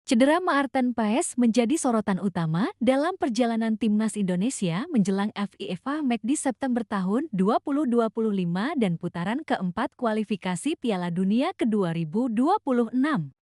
Cedera Maarten Paes menjadi sorotan utama dalam perjalanan timnas Indonesia menjelang FIFA Match di September tahun 2025 dan putaran keempat kualifikasi Piala Dunia ke 2026.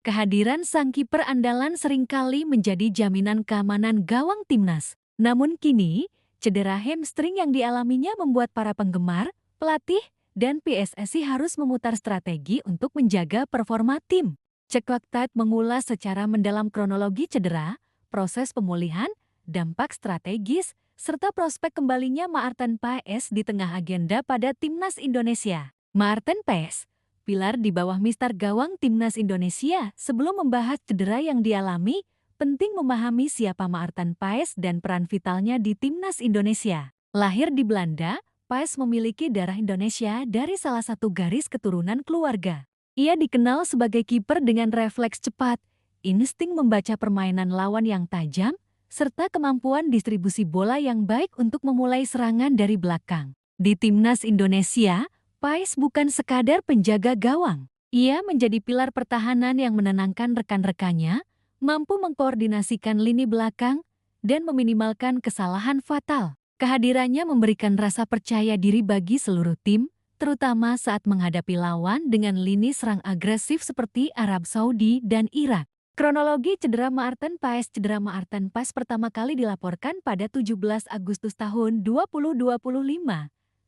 Kehadiran sang kiper andalan seringkali menjadi jaminan keamanan gawang timnas. Namun kini, cedera hamstring yang dialaminya membuat para penggemar, pelatih, dan PSSI harus memutar strategi untuk menjaga performa tim. Cekwaktat mengulas secara mendalam kronologi cedera, proses pemulihan, dampak strategis, serta prospek kembalinya Maarten Paes di tengah agenda pada Timnas Indonesia. Maarten Paes, pilar di bawah mistar gawang Timnas Indonesia. Sebelum membahas cedera yang dialami, penting memahami siapa Maarten Paes dan peran vitalnya di Timnas Indonesia. Lahir di Belanda, Paes memiliki darah Indonesia dari salah satu garis keturunan keluarga. Ia dikenal sebagai kiper dengan refleks cepat, insting membaca permainan lawan yang tajam, serta kemampuan distribusi bola yang baik untuk memulai serangan dari belakang. Di Timnas Indonesia, Paes bukan sekadar penjaga gawang. Ia menjadi pilar pertahanan yang menenangkan rekan-rekannya, mampu mengkoordinasikan lini belakang, dan meminimalkan kesalahan fatal. Kehadirannya memberikan rasa percaya diri bagi seluruh tim, terutama saat menghadapi lawan dengan lini serang agresif seperti Arab Saudi dan Irak. Kronologi cedera Maarten Paes. Cedera Maarten Paes pertama kali dilaporkan pada 17 Agustus tahun 2025,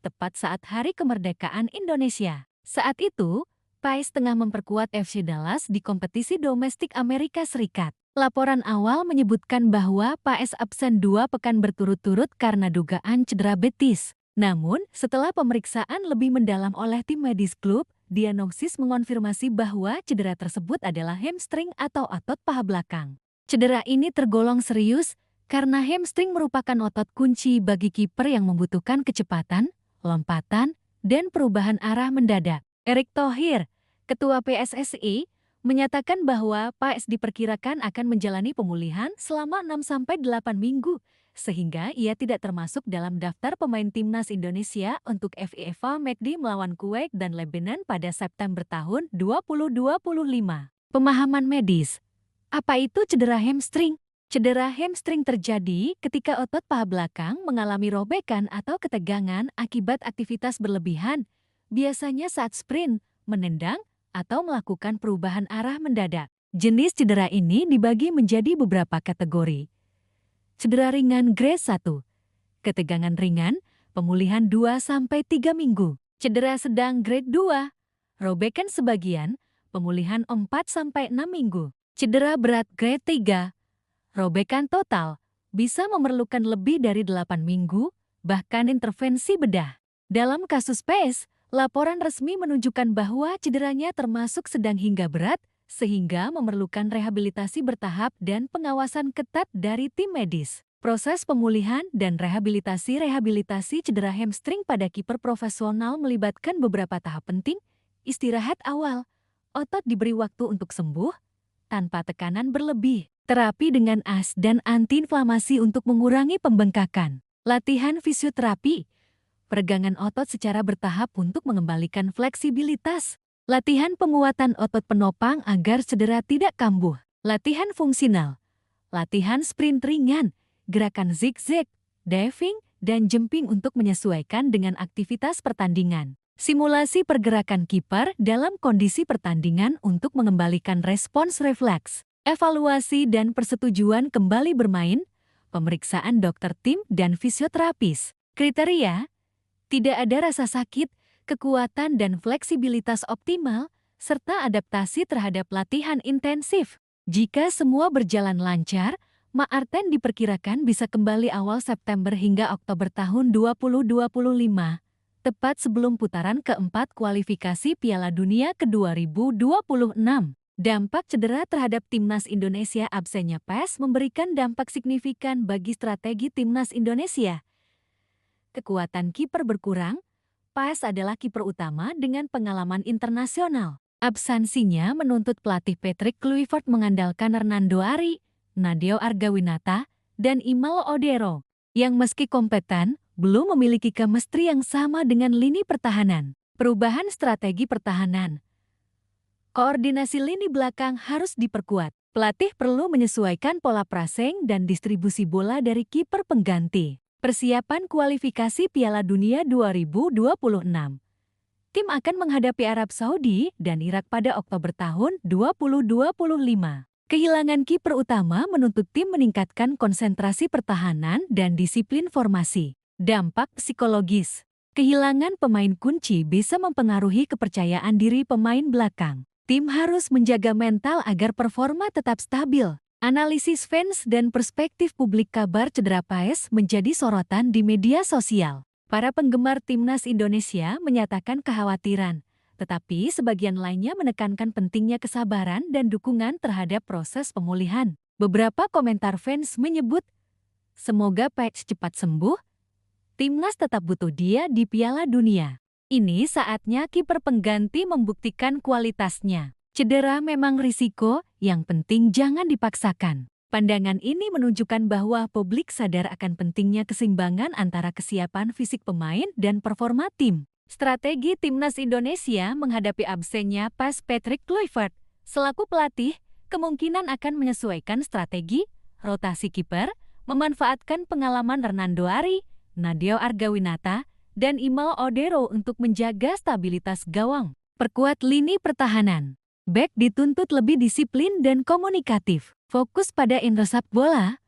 tepat saat Hari Kemerdekaan Indonesia. Saat itu, Paes tengah memperkuat FC Dallas di kompetisi domestik Amerika Serikat. Laporan awal menyebutkan bahwa Paes absen 2 pekan berturut-turut karena dugaan cedera betis. Namun, setelah pemeriksaan lebih mendalam oleh tim medis klub, diagnosis mengonfirmasi bahwa cedera tersebut adalah hamstring atau otot paha belakang. Cedera ini tergolong serius karena hamstring merupakan otot kunci bagi kiper yang membutuhkan kecepatan, lompatan, dan perubahan arah mendadak. Erick Thohir, Ketua PSSI, menyatakan bahwa Paes diperkirakan akan menjalani pemulihan selama 6-8 minggu, sehingga ia tidak termasuk dalam daftar pemain Timnas Indonesia untuk FIFA Match melawan Kuwait dan Lebanon pada September tahun 2025. Pemahaman medis. Apa itu cedera hamstring? Cedera hamstring terjadi ketika otot paha belakang mengalami robekan atau ketegangan akibat aktivitas berlebihan, biasanya saat sprint, menendang, atau melakukan perubahan arah mendadak. Jenis cedera ini dibagi menjadi beberapa kategori. Cedera ringan grade 1, ketegangan ringan, pemulihan 2-3 minggu. Cedera sedang grade 2, robekan sebagian, pemulihan 4-6 minggu. Cedera berat grade 3, robekan total, bisa memerlukan lebih dari 8 minggu, bahkan intervensi bedah. Dalam kasus Paes, laporan resmi menunjukkan bahwa cederanya termasuk sedang hingga berat, sehingga memerlukan rehabilitasi bertahap dan pengawasan ketat dari tim medis. Proses pemulihan dan rehabilitasi cedera hamstring pada kiper profesional melibatkan beberapa tahap penting, istirahat awal, otot diberi waktu untuk sembuh, tanpa tekanan berlebih, terapi dengan AS dan antiinflamasi untuk mengurangi pembengkakan, latihan fisioterapi, peregangan otot secara bertahap untuk mengembalikan fleksibilitas, latihan penguatan otot penopang agar cedera tidak kambuh, latihan fungsional, latihan sprint ringan, gerakan zigzag, diving, dan jumping untuk menyesuaikan dengan aktivitas pertandingan. Simulasi pergerakan kiper dalam kondisi pertandingan untuk mengembalikan respons refleks, evaluasi dan persetujuan kembali bermain, pemeriksaan dokter tim dan fisioterapis. Kriteria: tidak ada rasa sakit, kekuatan dan fleksibilitas optimal, serta adaptasi terhadap latihan intensif. Jika semua berjalan lancar, Maarten diperkirakan bisa kembali awal September hingga Oktober tahun 2025, tepat sebelum putaran keempat kualifikasi Piala Dunia ke 2026. Dampak cedera terhadap Timnas Indonesia. Absennya Paes memberikan dampak signifikan bagi strategi Timnas Indonesia. Kekuatan kiper berkurang. Paes adalah kiper utama dengan pengalaman internasional. Absensinya menuntut pelatih Patrick Kluivert mengandalkan Hernando Ari, Nadeo Argawinata, dan Imel Odero, yang meski kompeten, belum memiliki chemistry yang sama dengan lini pertahanan. Perubahan strategi pertahanan. Koordinasi lini belakang harus diperkuat. Pelatih perlu menyesuaikan pola pressing dan distribusi bola dari kiper pengganti. Persiapan kualifikasi Piala Dunia 2026. Tim akan menghadapi Arab Saudi dan Irak pada Oktober tahun 2025. Kehilangan kiper utama menuntut tim meningkatkan konsentrasi pertahanan dan disiplin formasi. Dampak psikologis. Kehilangan pemain kunci bisa mempengaruhi kepercayaan diri pemain belakang. Tim harus menjaga mental agar performa tetap stabil. Analisis fans dan perspektif publik kabar cedera Paes menjadi sorotan di media sosial. Para penggemar timnas Indonesia menyatakan kekhawatiran, tetapi sebagian lainnya menekankan pentingnya kesabaran dan dukungan terhadap proses pemulihan. Beberapa komentar fans menyebut, semoga Paes cepat sembuh, timnas tetap butuh dia di Piala Dunia. Ini saatnya kiper pengganti membuktikan kualitasnya. Cedera memang risiko, yang penting jangan dipaksakan. Pandangan ini menunjukkan bahwa publik sadar akan pentingnya keseimbangan antara kesiapan fisik pemain dan performa tim. Strategi timnas Indonesia menghadapi absennya Paes Patrick Kluivert selaku pelatih kemungkinan akan menyesuaikan strategi, rotasi kiper, memanfaatkan pengalaman Hernando Ari, Nadeo Argawinata, dan Imao Odero untuk menjaga stabilitas gawang. Perkuat lini pertahanan. Bek dituntut lebih disiplin dan komunikatif. Fokus pada intercept bola,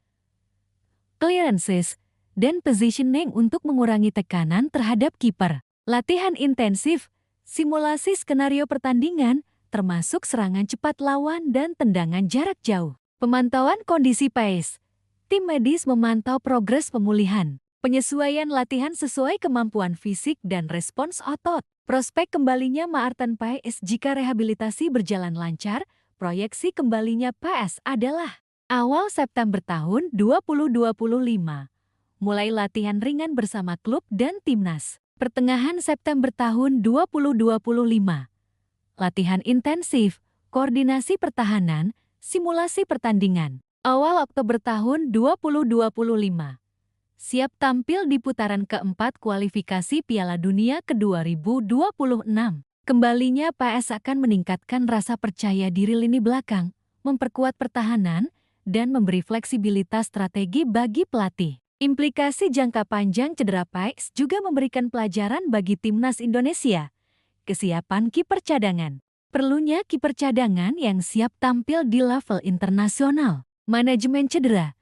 clearances, dan positioning untuk mengurangi tekanan terhadap kiper. Latihan intensif, simulasi skenario pertandingan, termasuk serangan cepat lawan dan tendangan jarak jauh. Pemantauan kondisi Paes. Tim medis memantau progres pemulihan. Penyesuaian latihan sesuai kemampuan fisik dan respons otot. Prospek kembalinya Maarten Paes jika rehabilitasi berjalan lancar. Proyeksi kembalinya Paes adalah awal September tahun 2025. Mulai latihan ringan bersama klub dan timnas. Pertengahan September tahun 2025. Latihan intensif, koordinasi pertahanan, simulasi pertandingan. Awal Oktober tahun 2025. Siap tampil di putaran keempat kualifikasi Piala Dunia ke-2026. Kembalinya Paes akan meningkatkan rasa percaya diri lini belakang, memperkuat pertahanan, dan memberi fleksibilitas strategi bagi pelatih. Implikasi jangka panjang cedera Paes juga memberikan pelajaran bagi timnas Indonesia. Kesiapan kiper cadangan. Perlunya kiper cadangan yang siap tampil di level internasional. Manajemen cedera.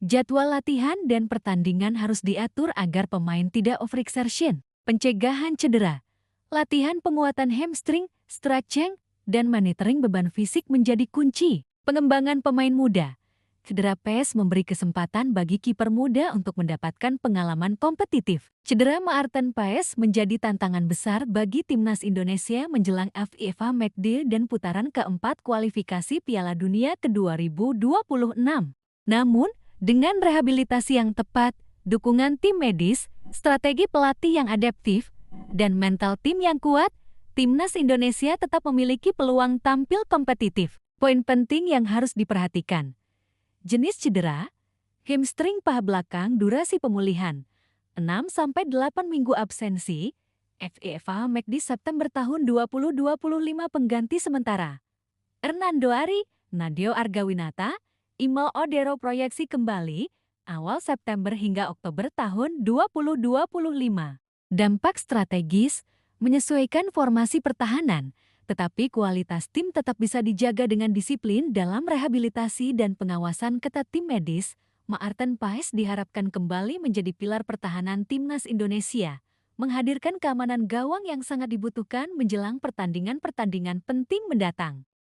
Jadwal latihan dan pertandingan harus diatur agar pemain tidak overexertion. Pencegahan cedera. Latihan penguatan hamstring, stretching, dan monitoring beban fisik menjadi kunci. Pengembangan pemain muda. Cedera Paes memberi kesempatan bagi kiper muda untuk mendapatkan pengalaman kompetitif. Cedera Maarten Paes menjadi tantangan besar bagi timnas Indonesia menjelang FIFA Matchday dan putaran keempat kualifikasi Piala Dunia ke-2026. Namun, dengan rehabilitasi yang tepat, dukungan tim medis, strategi pelatih yang adaptif, dan mental tim yang kuat, timnas Indonesia tetap memiliki peluang tampil kompetitif. Poin penting yang harus diperhatikan. Jenis cedera, hamstring paha belakang durasi pemulihan, 6-8 minggu absensi, FIFA Matchday September tahun 2025 pengganti sementara. Hernando Ari, Nadeo Argawinata, Imao Odero proyeksi kembali, awal September hingga Oktober tahun 2025. Dampak strategis, menyesuaikan formasi pertahanan, tetapi kualitas tim tetap bisa dijaga dengan disiplin dalam rehabilitasi dan pengawasan ketat tim medis. Maarten Paes diharapkan kembali menjadi pilar pertahanan timnas Indonesia, menghadirkan keamanan gawang yang sangat dibutuhkan menjelang pertandingan-pertandingan penting mendatang.